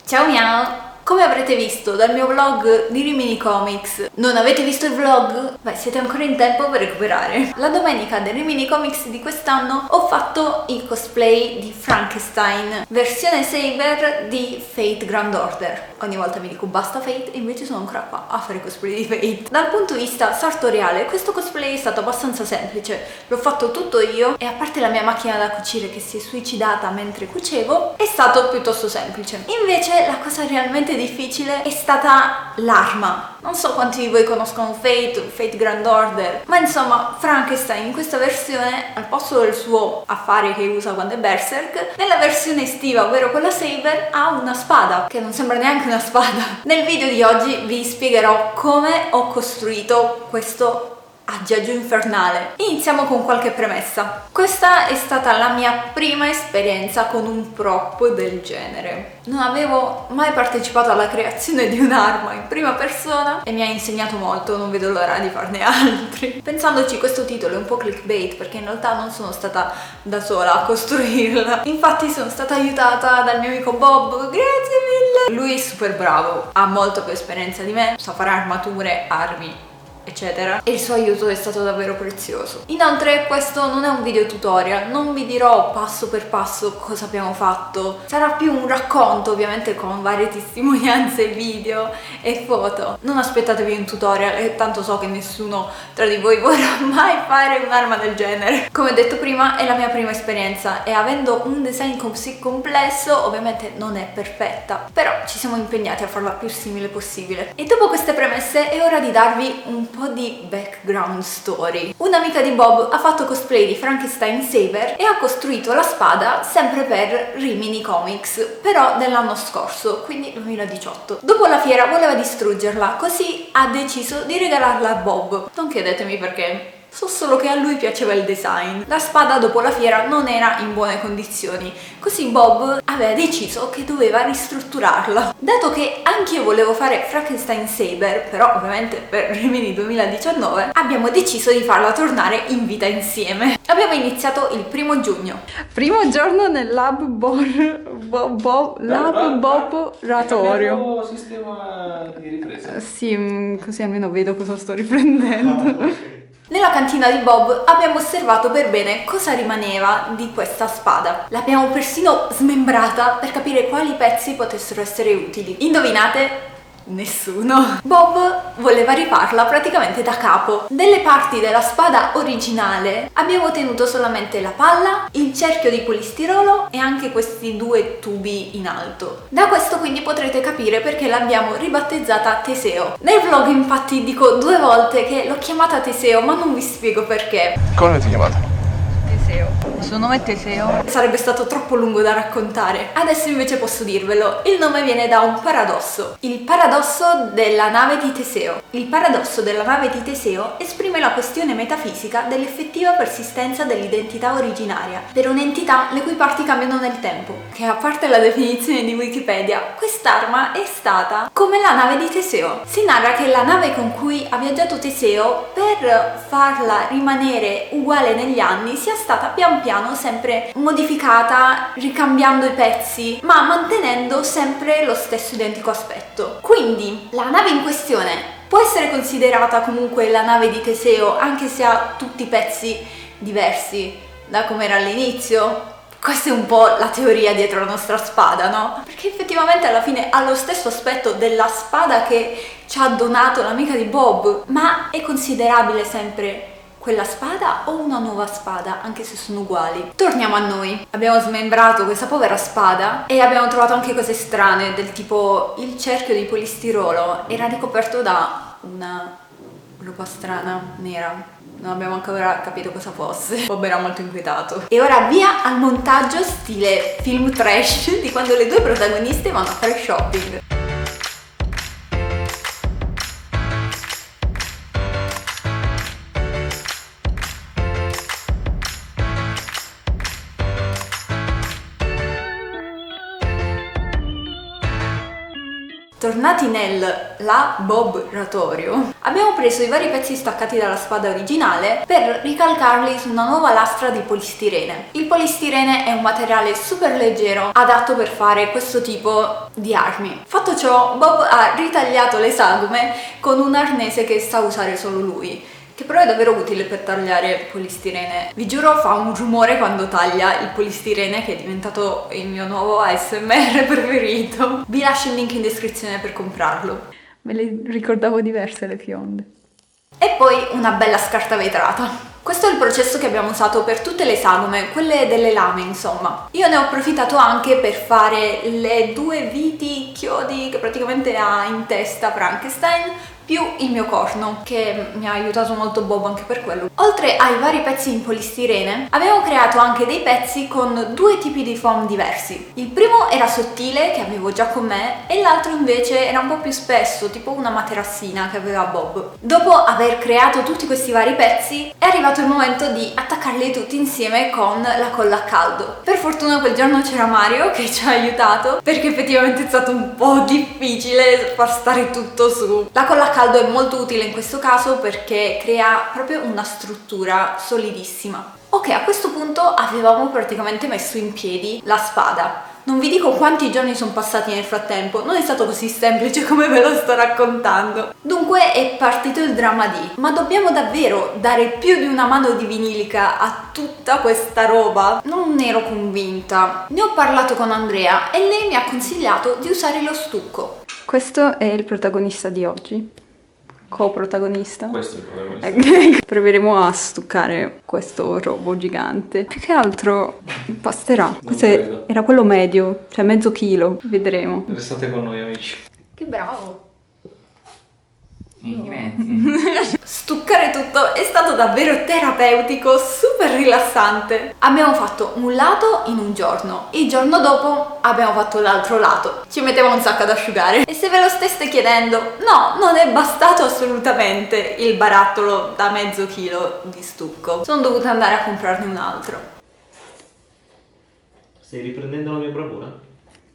Ciao miau! Come avrete visto dal mio vlog di Rimini Comics, non avete visto il vlog? Beh, siete ancora in tempo per recuperare. La domenica del Rimini Comics di quest'anno ho fatto il cosplay di Frankenstein, versione Saber di Fate Grand Order. Ogni volta vi dico basta Fate e invece sono ancora qua a fare cosplay di Fate. Dal punto di vista sartoriale, questo cosplay è stato abbastanza semplice. L'ho fatto tutto io e a parte la mia macchina da cucire che si è suicidata mentre cucevo, è stato piuttosto semplice. Invece la cosa realmente difficile è stata l'arma. Non so quanti di voi conoscono Fate Grand Order, ma insomma Frankenstein in questa versione, al posto del suo affare che usa quando è Berserk, nella versione estiva, ovvero quella Saber, ha una spada, che non sembra neanche una spada. Nel video di oggi vi spiegherò come ho costruito questo aggeggio infernale. Iniziamo con qualche premessa. Questa è stata la mia prima esperienza con un prop del genere. Non avevo mai partecipato alla creazione di un'arma in prima persona e mi ha insegnato molto, non vedo l'ora di farne altri. Pensandoci, questo titolo è un po' clickbait perché in realtà non sono stata da sola a costruirla. Infatti sono stata aiutata dal mio amico Bob, grazie mille! Lui è super bravo, ha molta più esperienza di me, sa fare armature, armi, eccetera, e il suo aiuto è stato davvero prezioso. Inoltre questo non è un video tutorial, non vi dirò passo per passo cosa abbiamo fatto, sarà più un racconto ovviamente con varie testimonianze, video e foto. Non aspettatevi un tutorial e tanto so che nessuno tra di voi vorrà mai fare un'arma del genere. Come detto prima, è la mia prima esperienza e avendo un design così complesso ovviamente non è perfetta, però ci siamo impegnati a farla più simile possibile. E dopo queste premesse è ora di darvi un po' di background story. Un'amica di Bob ha fatto cosplay di Frankenstein Saber e ha costruito la spada sempre per Rimini Comics, però dell'anno scorso, quindi 2018. Dopo la fiera voleva distruggerla, così ha deciso di regalarla a Bob. Non chiedetemi perché. So solo che a lui piaceva il design. La spada dopo la fiera non era in buone condizioni, così Bob aveva deciso che doveva ristrutturarla. Dato che anche io volevo fare Frankenstein Saber, però ovviamente per Rimini 2019, abbiamo deciso di farla tornare in vita insieme. Abbiamo iniziato il 1° giugno. Primo giorno nel lab laboratorio. Abbiamo sistema di ripresa. Sì, così almeno vedo cosa sto riprendendo. Nella cantina di Bob abbiamo osservato per bene cosa rimaneva di questa spada. L'abbiamo persino smembrata per capire quali pezzi potessero essere utili. Indovinate? Nessuno. Bob voleva rifarla praticamente da capo. Delle parti della spada originale abbiamo tenuto solamente la palla, il cerchio di polistirolo e anche questi 2 tubi in alto. Da questo quindi potrete capire perché l'abbiamo ribattezzata Teseo. Nel vlog infatti dico 2 volte che l'ho chiamata Teseo, ma non vi spiego perché. Come avete chiamato? Teseo. Il suo nome è Teseo. Sarebbe stato troppo lungo da raccontare. Adesso invece posso dirvelo. Il nome viene da un paradosso. Il paradosso della nave di Teseo. Il paradosso della nave di Teseo esprime la questione metafisica dell'effettiva persistenza dell'identità originaria per un'entità le cui parti cambiano nel tempo. Che a parte la definizione di Wikipedia, quest'arma è stata come la nave di Teseo. Si narra che la nave con cui ha viaggiato Teseo, per farla rimanere uguale negli anni, sia stata pian piano sempre modificata, ricambiando i pezzi, ma mantenendo sempre lo stesso identico aspetto. Quindi la nave in questione può essere considerata comunque la nave di Teseo, anche se ha tutti i pezzi diversi da come era all'inizio. Questa è un po' la teoria dietro la nostra spada, no? Perché effettivamente alla fine ha lo stesso aspetto della spada che ci ha donato l'amica di Bob, ma è considerabile sempre quella spada o una nuova spada, anche se sono uguali. Torniamo a noi. Abbiamo smembrato questa povera spada e abbiamo trovato anche cose strane, del tipo il cerchio di polistirolo era ricoperto da una lupa strana, nera. Non abbiamo ancora capito cosa fosse. Bob era molto inquietato. E ora via al montaggio stile film trash di quando le 2 protagoniste vanno a fare shopping. tornati nel laboratorio, abbiamo preso i vari pezzi staccati dalla spada originale per ricalcarli su una nuova lastra di polistirene. Il polistirene è un materiale super leggero, adatto per fare questo tipo di armi. Fatto ciò, Bob ha ritagliato le sagome con un arnese che sa usare solo lui, che però è davvero utile per tagliare polistirene. Vi giuro, fa un rumore quando taglia il polistirene, che è diventato il mio nuovo ASMR preferito. Vi lascio il link in descrizione per comprarlo. Me le ricordavo diverse le fionde. E poi una bella scarta vetrata. Questo è il processo che abbiamo usato per tutte le sagome, quelle delle lame insomma. Io ne ho approfittato anche per fare le 2 viti chiodi che praticamente ha in testa Frankenstein, più il mio corno, che mi ha aiutato molto Bob anche per quello. Oltre ai vari pezzi in polistirene, abbiamo creato anche dei pezzi con 2 tipi di foam diversi. Il primo era sottile, che avevo già con me, e l'altro invece era un po' più spesso, tipo una materassina che aveva Bob. Dopo aver creato tutti questi vari pezzi, è arrivato il momento di attaccarli tutti insieme con la colla a caldo. Per fortuna quel giorno c'era Mario che ci ha aiutato, perché effettivamente è stato un po' difficile far stare tutto su. La colla a caldo è molto utile in questo caso perché crea proprio una struttura solidissima. Ok, a questo punto avevamo praticamente messo in piedi la spada. Non vi dico quanti giorni sono passati nel frattempo, non è stato così semplice come ve lo sto raccontando. Dunque è partito il dramma di: ma dobbiamo davvero dare più di una mano di vinilica a tutta questa roba? Non ero convinta. Ne ho parlato con Andrea e lei mi ha consigliato di usare lo stucco. Questo è il protagonista di oggi. Co-protagonista. Questo è il protagonista. Proveremo a stuccare questo robo gigante. Più che altro basterà. Questo era quello medio, cioè mezzo chilo. Vedremo. Restate con noi, amici. Che bravo. Grazie. Stuccare tutto è stato davvero terapeutico, super rilassante. Abbiamo fatto un lato in un giorno, il giorno dopo abbiamo fatto l'altro lato. Ci metteva un sacco ad asciugare. E se ve lo steste chiedendo, no, non è bastato assolutamente il barattolo da mezzo chilo di stucco. Sono dovuta andare a comprarne un altro. Stai riprendendo la mia bravura?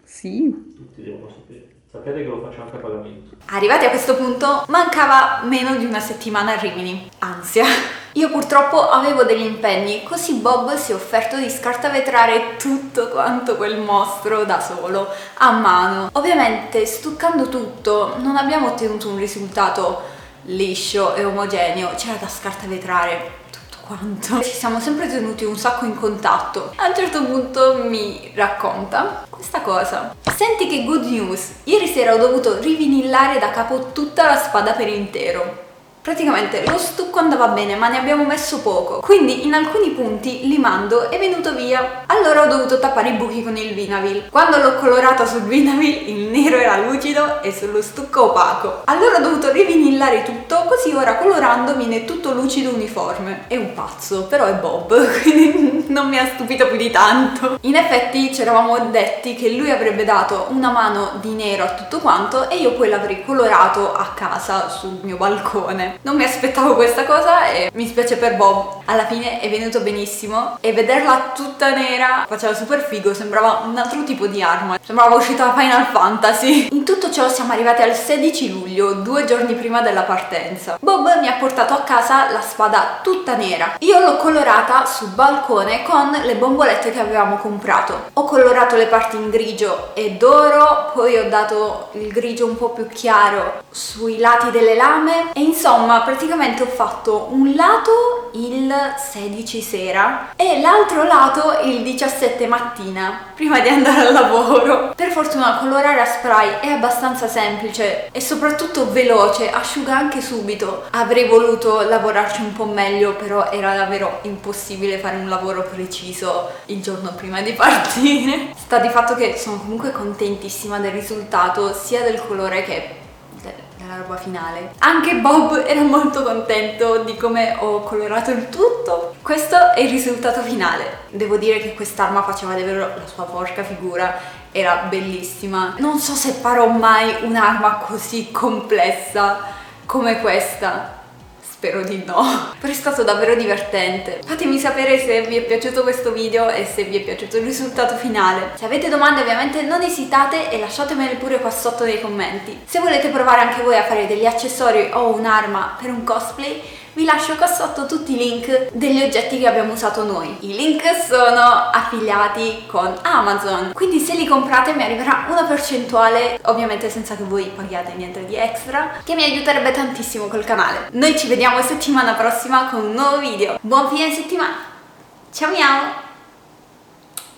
Sì. Tutti devono sapere. Sapete che lo faccio anche a pagamento. Arrivati a questo punto, mancava meno di una settimana a Rimini. Ansia. Io purtroppo avevo degli impegni, così Bob si è offerto di scartavetrare tutto quanto quel mostro da solo, a mano. Ovviamente, stuccando tutto, non abbiamo ottenuto un risultato liscio e omogeneo, c'era da scartavetrare quanto. Ci siamo sempre tenuti un sacco in contatto. A un certo punto mi racconta questa cosa: senti che good news, ieri sera ho dovuto rivinillare da capo tutta la spada per intero. Praticamente lo stucco andava bene, ma ne abbiamo messo poco, quindi in alcuni punti l'imando è venuto via. Allora ho dovuto tappare i buchi con il Vinavil. Quando l'ho colorata sul Vinavil il nero era lucido e sullo stucco opaco. Allora ho dovuto rivinillare tutto, così ora colorando viene tutto lucido uniforme. È un pazzo, però è Bob, quindi non mi ha stupito più di tanto. In effetti ci eravamo detti che lui avrebbe dato una mano di nero a tutto quanto e io poi l'avrei colorato a casa sul mio balcone. Non mi aspettavo questa cosa e mi spiace per Bob. Alla fine è venuto benissimo e vederla tutta nera faceva super figo, sembrava un altro tipo di arma, sembrava uscita da Final Fantasy. In tutto ciò siamo arrivati al 16 luglio, 2 giorni prima della partenza. Bob mi ha portato a casa la spada tutta nera. Io l'ho colorata sul balcone con le bombolette che avevamo comprato. Ho colorato le parti in grigio e d'oro, poi ho dato il grigio un po' più chiaro sui lati delle lame e insomma praticamente ho fatto un lato il 16 sera e l'altro lato il 17 mattina prima di andare al lavoro. Per fortuna colorare a spray è abbastanza semplice e soprattutto veloce, asciuga anche subito. Avrei voluto lavorarci un po' meglio, però era davvero impossibile fare un lavoro preciso il giorno prima di partire. Sta di fatto che sono comunque contentissima del risultato, sia del colore che della roba finale. Anche Bob era molto contento di come ho colorato il tutto. Questo è il risultato finale. Devo dire che quest'arma faceva davvero la sua porca figura, era bellissima. Non so se farò mai un'arma così complessa come questa. Spero di no, però è stato davvero divertente. Fatemi sapere se vi è piaciuto questo video e se vi è piaciuto il risultato finale. Se avete domande ovviamente non esitate e lasciatemele pure qua sotto nei commenti. Se volete provare anche voi a fare degli accessori o un'arma per un cosplay, vi lascio qua sotto tutti i link degli oggetti che abbiamo usato noi. I link sono affiliati con Amazon, quindi se li comprate mi arriverà una percentuale, ovviamente senza che voi paghiate niente di extra, che mi aiuterebbe tantissimo col canale. Noi ci vediamo settimana prossima con un nuovo video. Buon fine settimana! Ciao miau!